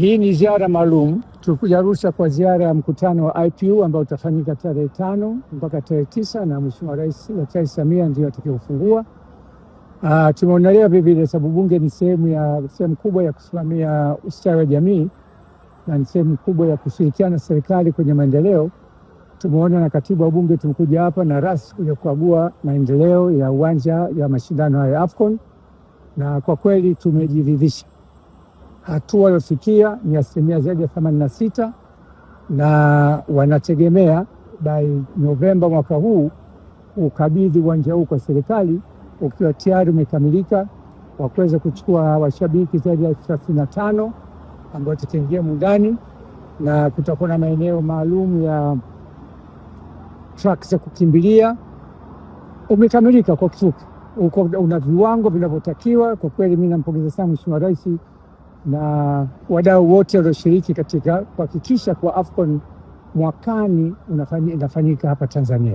Hii ni ziara maalum. Tulikuja Arusha kwa ziara ya mkutano wa IPU ambao utafanyika tarehe 5 mpaka tarehe 9 na Mheshimiwa Rais Daktari Samia ndio atakayofungua. Tumeonelea vile sababu bunge ni sehemu kubwa ya kusimamia ustawi wa jamii na ni sehemu kubwa ya kushirikiana na serikali kwenye maendeleo. Tumeona na katibu wa bunge tumekuja hapa na RAS kuja kukagua maendeleo ya uwanja ya mashindano ya AFCON, na kwa kweli tumejiridhisha. Hatua waliofikia ni asilimia zaidi ya 86 na wanategemea by Novemba mwaka huu ukabidhi uwanja huu kwa serikali ukiwa tayari umekamilika, wa kuweza kuchukua washabiki zaidi ya 35 ambao tutaingia ndani, na kutakuwa na maeneo maalum ya track za kukimbilia. Umekamilika kwa kifupi, una viwango vinavyotakiwa. Kwa kweli mimi nampongeza sana Mheshimiwa Rais na wadau wote walioshiriki katika kuhakikisha kwa AFCON mwakani inafanyika hapa Tanzania.